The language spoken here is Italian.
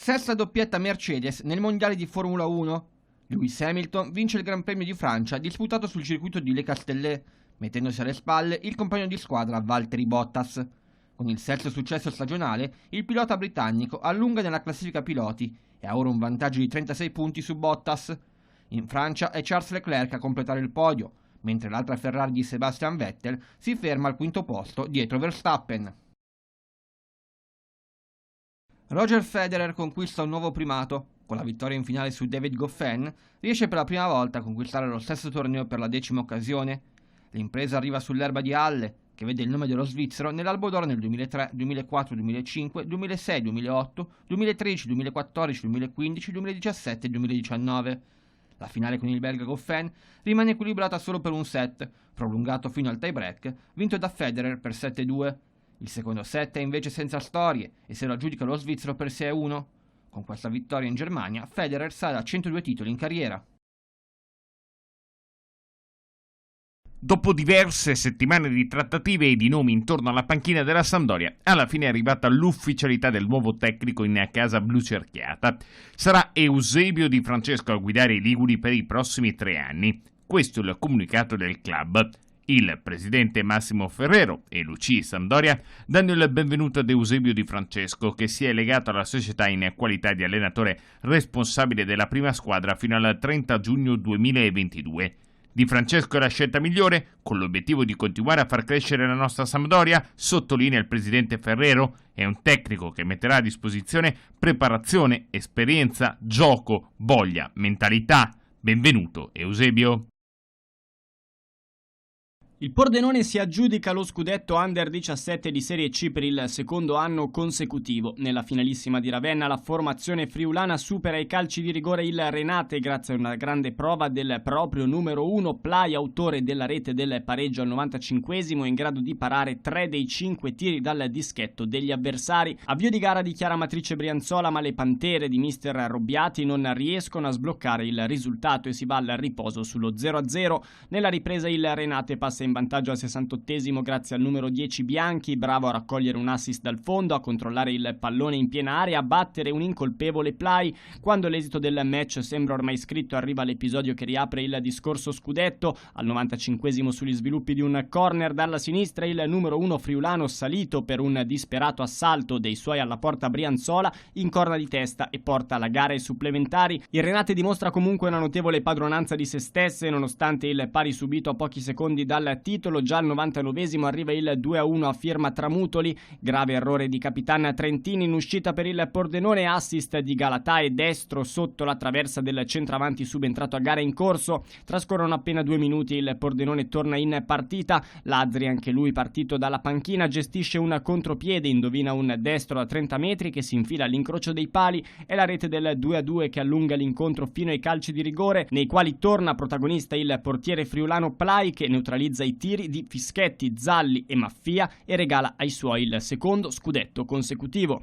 Sesta doppietta Mercedes nel mondiale di Formula 1. Lewis Hamilton vince il Gran Premio di Francia disputato sul circuito di Le Castellet, mettendosi alle spalle il compagno di squadra Valtteri Bottas. Con il sesto successo stagionale, il pilota britannico allunga nella classifica piloti e ha ora un vantaggio di 36 punti su Bottas. In Francia è Charles Leclerc a completare il podio, mentre l'altra Ferrari di Sebastian Vettel si ferma al quinto posto dietro Verstappen. Roger Federer conquista un nuovo primato. Con la vittoria in finale su David Goffin, riesce per la prima volta a conquistare lo stesso torneo per la 10ª occasione. L'impresa arriva sull'erba di Halle, che vede il nome dello svizzero nell'Albo d'Oro nel 2003, 2004, 2005, 2006, 2008, 2013, 2014, 2015, 2017 e 2019. La finale con il belga Goffin rimane equilibrata solo per un set, prolungato fino al tie-break, vinto da Federer per 7-2. Il secondo set è invece senza storie e se lo aggiudica lo svizzero per 6-1. Con questa vittoria in Germania, Federer sale a 102 titoli in carriera. Dopo diverse settimane di trattative e di nomi intorno alla panchina della Sampdoria, alla fine è arrivata l'ufficialità del nuovo tecnico in casa blucerchiata. Sarà Eusebio Di Francesco a guidare i liguri per i prossimi 3 anni. Questo è il comunicato del club. Il presidente Massimo Ferrero e l'UCI Sampdoria danno il benvenuto ad Eusebio Di Francesco, che si è legato alla società in qualità di allenatore responsabile della prima squadra fino al 30 giugno 2022. Di Francesco è la scelta migliore, con l'obiettivo di continuare a far crescere la nostra Sampdoria, sottolinea il presidente Ferrero. È un tecnico che metterà a disposizione preparazione, esperienza, gioco, voglia, mentalità. Benvenuto, Eusebio. Il Pordenone si aggiudica lo scudetto Under 17 di Serie C per il secondo anno consecutivo. Nella finalissima di Ravenna la formazione friulana supera i calci di rigore il Renate grazie a una grande prova del proprio numero 1, Plai, autore della rete del pareggio al 95esimo, in grado di parare 3 dei 5 tiri dal dischetto degli avversari. Avvio di gara di chiara matrice Brianzola, ma le pantere di mister Robbiati non riescono a sbloccare il risultato e si va al riposo sullo 0-0. Nella ripresa il Renate passa in vantaggio al 68esimo grazie al numero 10 Bianchi, bravo a raccogliere un assist dal fondo, a controllare il pallone in piena area, a battere un incolpevole Plai. Quando l'esito del match sembra ormai scritto, arriva l'episodio che riapre il discorso scudetto. Al 95esimo, sugli sviluppi di un corner dalla sinistra, il numero 1 friulano, salito per un disperato assalto dei suoi alla porta Brianzola, incorna di testa e porta la gara ai supplementari. Il Renate dimostra comunque una notevole padronanza di se stesse, nonostante il pari subito a pochi secondi dal titolo. Già al 99esimo arriva il 2-1 a firma Tramutoli, grave errore di Capitan Trentini in uscita per il Pordenone, assist di Galatà e destro sotto la traversa del centravanti subentrato a gara in corso. Trascorrono appena 2 minuti, il Pordenone torna in partita. Lazzari, anche lui partito dalla panchina, gestisce un contropiede, indovina un destro da 30 metri che si infila all'incrocio dei pali, e la rete del 2-2 che allunga l'incontro fino ai calci di rigore, nei quali torna protagonista il portiere friulano Plai, che neutralizza i tiri di Fischetti, Zalli e Maffia e regala ai suoi il secondo scudetto consecutivo.